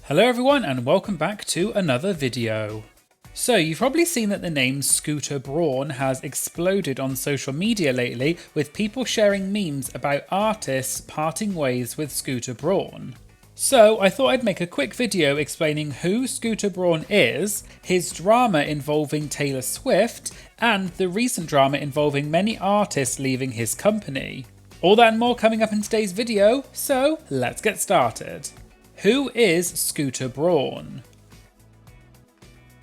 Hello everyone and welcome back to another video. So you've probably seen that the name Scooter Braun has exploded on social media lately, with people sharing memes about artists parting ways with Scooter Braun. So I thought I'd make a quick video explaining who Scooter Braun is, his drama involving Taylor Swift, and the recent drama involving many artists leaving his company. All that and more coming up in today's video, so let's get started. Who is Scooter Braun?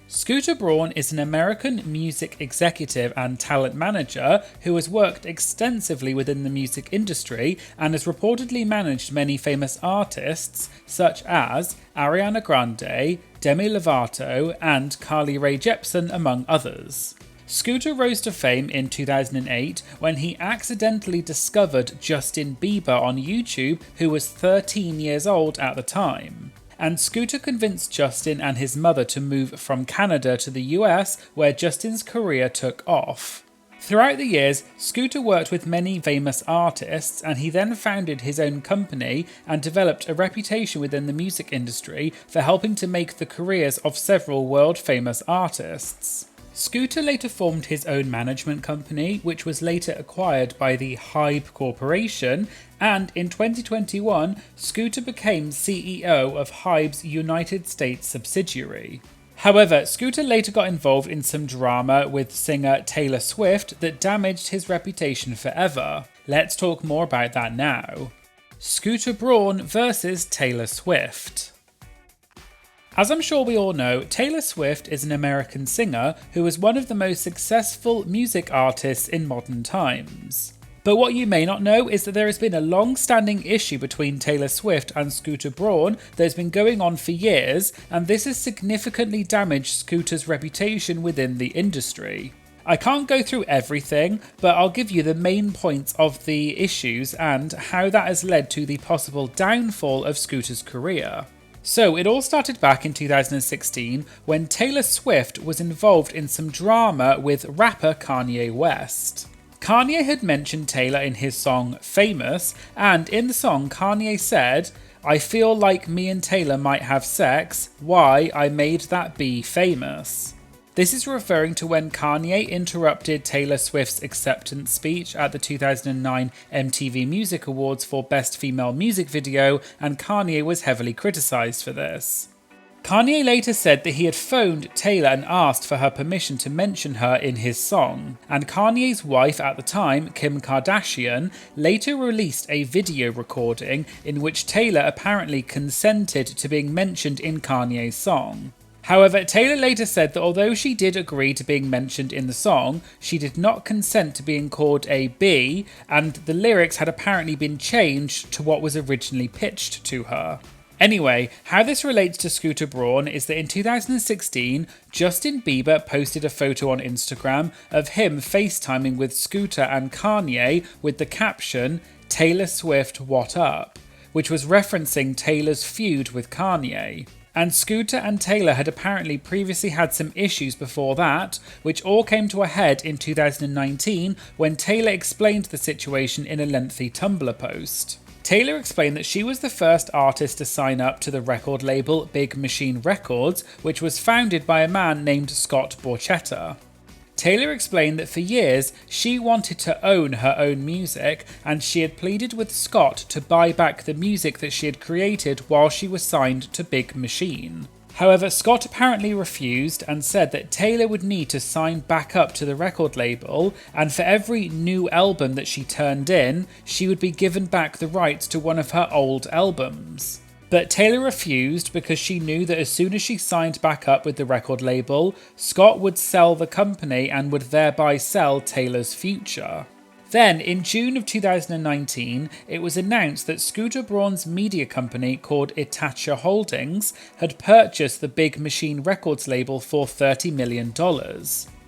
Scooter Braun is an American music executive and talent manager who has worked extensively within the music industry and has reportedly managed many famous artists such as Ariana Grande, Demi Lovato and Carly Rae Jepsen, among others. Scooter rose to fame in 2008 when he accidentally discovered Justin Bieber on YouTube, who was 13 years old at the time. And Scooter convinced Justin and his mother to move from Canada to the US, where Justin's career took off. Throughout the years, Scooter worked with many famous artists, and he then founded his own company and developed a reputation within the music industry for helping to make the careers of several world-famous artists. Scooter later formed his own management company, which was later acquired by the Hybe Corporation, and in 2021, Scooter became CEO of Hybe's United States subsidiary. However, Scooter later got involved in some drama with singer Taylor Swift that damaged his reputation forever. Let's talk more about that now. Scooter Braun versus Taylor Swift. As I'm sure we all know, Taylor Swift is an American singer who is one of the most successful music artists in modern times. But what you may not know is that there has been a long-standing issue between Taylor Swift and Scooter Braun that has been going on for years, and this has significantly damaged Scooter's reputation within the industry. I can't go through everything, but I'll give you the main points of the issues and how that has led to the possible downfall of Scooter's career. So it all started back in 2016 when Taylor Swift was involved in some drama with rapper Kanye West. Kanye had mentioned Taylor in his song Famous, and in the song Kanye said, "I feel like me and Taylor might have sex, why I made that be famous." This is referring to when Kanye interrupted Taylor Swift's acceptance speech at the 2009 MTV Music Awards for Best Female Music Video, and Kanye was heavily criticised for this. Kanye later said that he had phoned Taylor and asked for her permission to mention her in his song, and Kanye's wife at the time, Kim Kardashian, later released a video recording in which Taylor apparently consented to being mentioned in Kanye's song. However, Taylor later said that although she did agree to being mentioned in the song, she did not consent to being called a B, and the lyrics had apparently been changed to what was originally pitched to her. Anyway, how this relates to Scooter Braun is that in 2016, Justin Bieber posted a photo on Instagram of him FaceTiming with Scooter and Kanye with the caption, "Taylor Swift, what up?", which was referencing Taylor's feud with Kanye. And Scooter and Taylor had apparently previously had some issues before that, which all came to a head in 2019 when Taylor explained the situation in a lengthy Tumblr post. Taylor explained that she was the first artist to sign up to the record label Big Machine Records, which was founded by a man named Scott Borchetta. Taylor explained that for years she wanted to own her own music, and she had pleaded with Scott to buy back the music that she had created while she was signed to Big Machine. However, Scott apparently refused and said that Taylor would need to sign back up to the record label, and for every new album that she turned in, she would be given back the rights to one of her old albums. But Taylor refused because she knew that as soon as she signed back up with the record label, Scott would sell the company and would thereby sell Taylor's future. Then, in June of 2019, it was announced that Scooter Braun's media company called Itacha Holdings had purchased the Big Machine Records label for $30 million.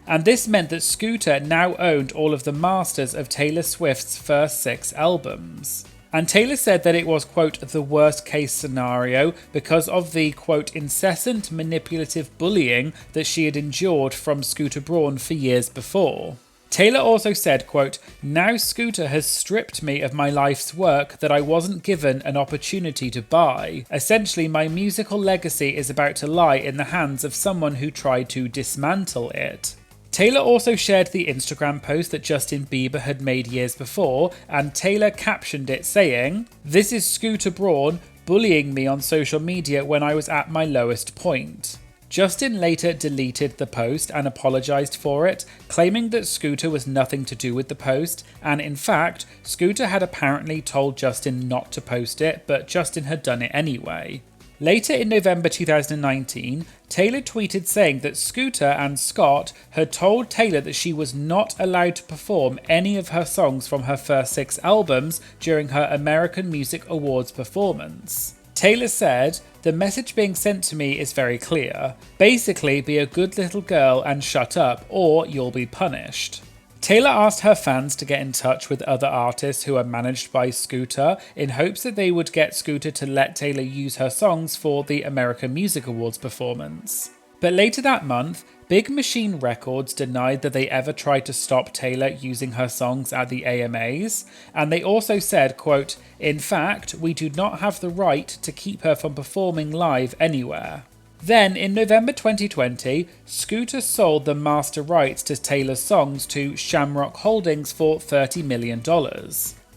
And this meant that Scooter now owned all of the masters of Taylor Swift's first 6 albums. And Taylor said that it was, quote, the worst case scenario because of the, quote, incessant manipulative bullying that she had endured from Scooter Braun for years before. Taylor also said, quote, "Now Scooter has stripped me of my life's work that I wasn't given an opportunity to buy. Essentially, my musical legacy is about to lie in the hands of someone who tried to dismantle it." Taylor also shared the Instagram post that Justin Bieber had made years before, and Taylor captioned it saying, "This is Scooter Braun bullying me on social media when I was at my lowest point." Justin later deleted the post and apologised for it, claiming that Scooter was nothing to do with the post, and in fact, Scooter had apparently told Justin not to post it, but Justin had done it anyway. Later in November 2019, Taylor tweeted saying that Scooter and Scott had told Taylor that she was not allowed to perform any of her songs from her first 6 albums during her American Music Awards performance. Taylor said, "The message being sent to me is very clear. Basically, be a good little girl and shut up, or you'll be punished." Taylor asked her fans to get in touch with other artists who are managed by Scooter in hopes that they would get Scooter to let Taylor use her songs for the American Music Awards performance. But later that month, Big Machine Records denied that they ever tried to stop Taylor using her songs at the AMAs, and they also said, quote, "In fact, we do not have the right to keep her from performing live anywhere." Then, in November 2020, Scooter sold the master rights to Taylor's songs to Shamrock Holdings for $30 million.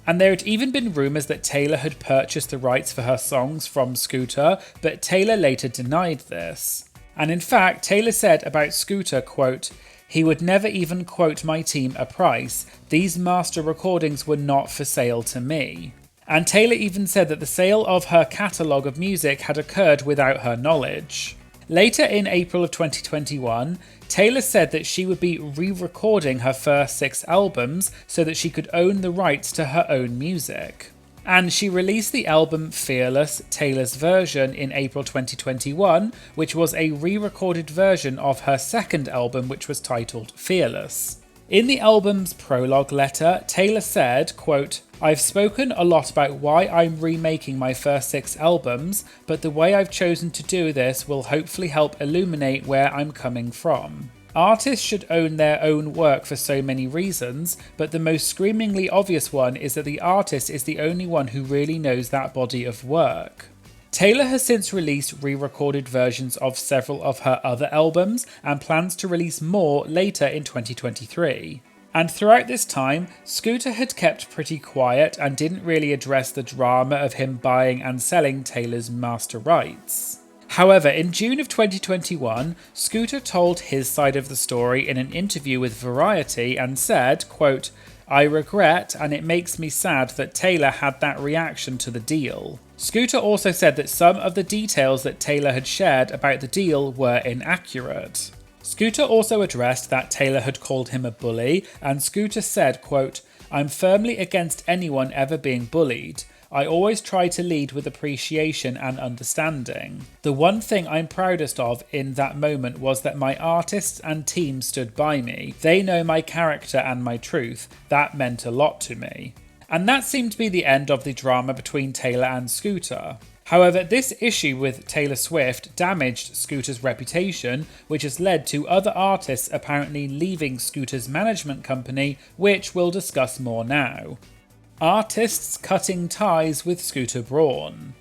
And there had even been rumours that Taylor had purchased the rights for her songs from Scooter, but Taylor later denied this. And in fact, Taylor said about Scooter, quote, "He would never even quote my team a price. These master recordings were not for sale to me." And Taylor even said that the sale of her catalogue of music had occurred without her knowledge. Later in April of 2021, Taylor said that she would be re-recording her first 6 albums so that she could own the rights to her own music. And she released the album Fearless, Taylor's version, in April 2021, which was a re-recorded version of her second album, which was titled Fearless. In the album's prologue letter, Taylor said, quote, "I've spoken a lot about why I'm remaking my first 6 albums, but the way I've chosen to do this will hopefully help illuminate where I'm coming from. Artists should own their own work for so many reasons, but the most screamingly obvious one is that the artist is the only one who really knows that body of work." Taylor has since released re-recorded versions of several of her other albums and plans to release more later in 2023. And throughout this time, Scooter had kept pretty quiet and didn't really address the drama of him buying and selling Taylor's master rights. However, in June of 2021, Scooter told his side of the story in an interview with Variety and said, quote, "I regret and it makes me sad that Taylor had that reaction to the deal." Scooter also said that some of the details that Taylor had shared about the deal were inaccurate. Scooter also addressed that Taylor had called him a bully, and Scooter said, quote, "I'm firmly against anyone ever being bullied. I always try to lead with appreciation and understanding. The one thing I'm proudest of in that moment was that my artists and team stood by me. They know my character and my truth. That meant a lot to me." And that seemed to be the end of the drama between Taylor and Scooter. However, this issue with Taylor Swift damaged Scooter's reputation, which has led to other artists apparently leaving Scooter's management company, which we'll discuss more now. Artists cutting ties with Scooter Braun.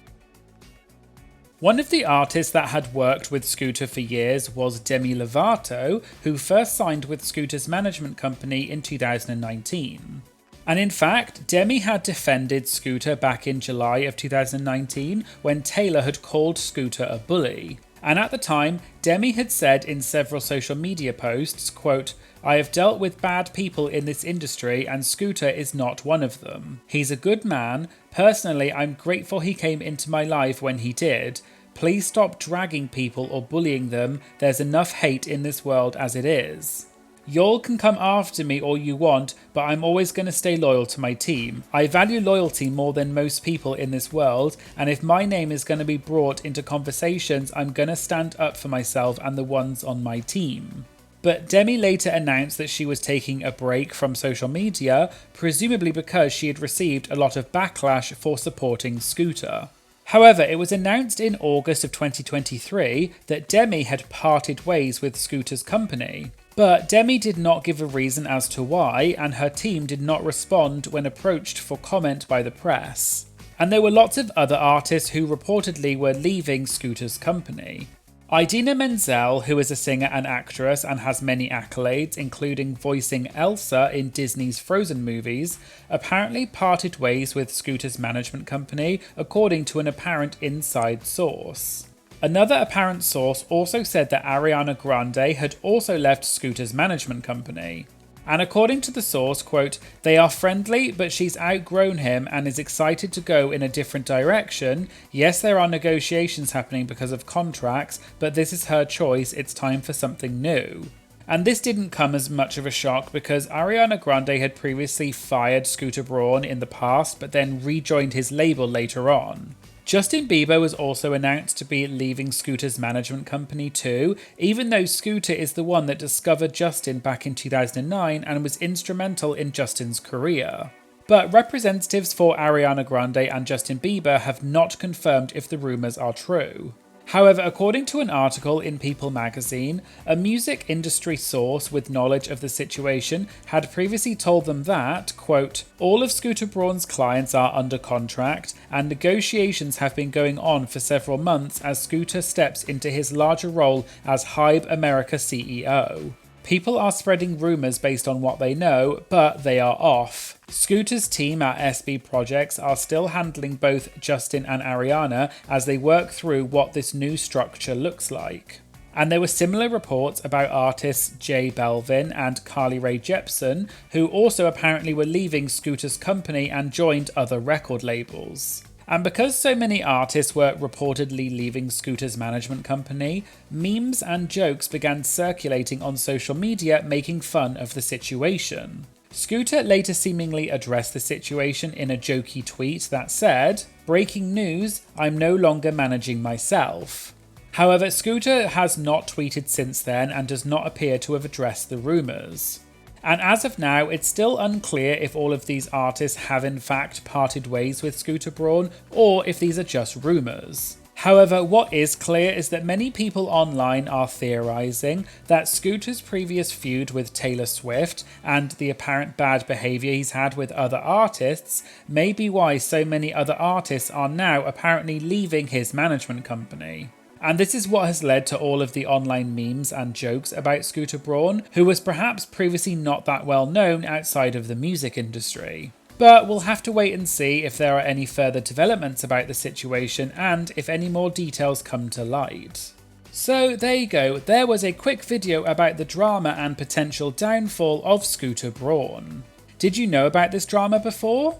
One of the artists that had worked with Scooter for years was Demi Lovato, who first signed with Scooter's management company in 2019. And in fact, Demi had defended Scooter back in July of 2019 when Taylor had called Scooter a bully. And at the time, Demi had said in several social media posts, quote, "I have dealt with bad people in this industry and Scooter is not one of them. He's a good man. Personally, I'm grateful he came into my life when he did. Please stop dragging people or bullying them. There's enough hate in this world as it is. Y'all can come after me all you want, but I'm always going to stay loyal to my team. I value loyalty more than most people in this world, and if my name is going to be brought into conversations, I'm going to stand up for myself and the ones on my team." But Demi later announced that she was taking a break from social media, presumably because she had received a lot of backlash for supporting Scooter. However, it was announced in August of 2023 that Demi had parted ways with Scooter's company. But Demi did not give a reason as to why, and her team did not respond when approached for comment by the press. And there were lots of other artists who reportedly were leaving Scooter's company. Idina Menzel, who is a singer and actress and has many accolades, including voicing Elsa in Disney's Frozen movies, apparently parted ways with Scooter's management company, according to an apparent inside source. Another apparent source also said that Ariana Grande had also left Scooter's management company. And according to the source, quote, "They are friendly, but she's outgrown him and is excited to go in a different direction. Yes, there are negotiations happening because of contracts, but this is her choice. It's time for something new." And this didn't come as much of a shock because Ariana Grande had previously fired Scooter Braun in the past, but then rejoined his label later on. Justin Bieber was also announced to be leaving Scooter's management company too, even though Scooter is the one that discovered Justin back in 2009 and was instrumental in Justin's career. But representatives for Ariana Grande and Justin Bieber have not confirmed if the rumours are true. However, according to an article in People magazine, a music industry source with knowledge of the situation had previously told them that, quote, "All of Scooter Braun's clients are under contract and negotiations have been going on for several months as Scooter steps into his larger role as Hybe America CEO. People are spreading rumours based on what they know, but they are off. Scooter's team at SB Projects are still handling both Justin and Ariana as they work through what this new structure looks like." And there were similar reports about artists J Balvin and Carly Rae Jepsen, who also apparently were leaving Scooter's company and joined other record labels. And because so many artists were reportedly leaving Scooter's management company, memes and jokes began circulating on social media making fun of the situation. Scooter later seemingly addressed the situation in a jokey tweet that said, "Breaking news, I'm no longer managing myself." However, Scooter has not tweeted since then and does not appear to have addressed the rumours. And as of now, it's still unclear if all of these artists have in fact parted ways with Scooter Braun or if these are just rumours. However, what is clear is that many people online are theorising that Scooter's previous feud with Taylor Swift and the apparent bad behaviour he's had with other artists may be why so many other artists are now apparently leaving his management company. And this is what has led to all of the online memes and jokes about Scooter Braun, who was perhaps previously not that well known outside of the music industry. But we'll have to wait and see if there are any further developments about the situation and if any more details come to light. So there you go, there was a quick video about the drama and potential downfall of Scooter Braun. Did you know about this drama before?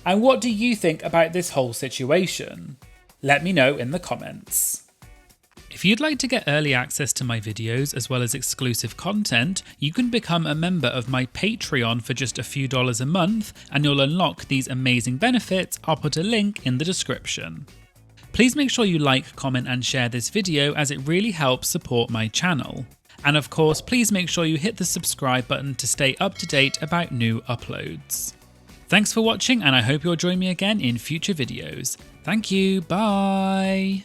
And what do you think about this whole situation? Let me know in the comments. If you'd like to get early access to my videos as well as exclusive content, you can become a member of my Patreon for just a few dollars a month and you'll unlock these amazing benefits. I'll put a link in the description. Please make sure you like, comment and share this video as it really helps support my channel. And of course, please make sure you hit the subscribe button to stay up to date about new uploads. Thanks for watching and I hope you'll join me again in future videos. Thank you, bye!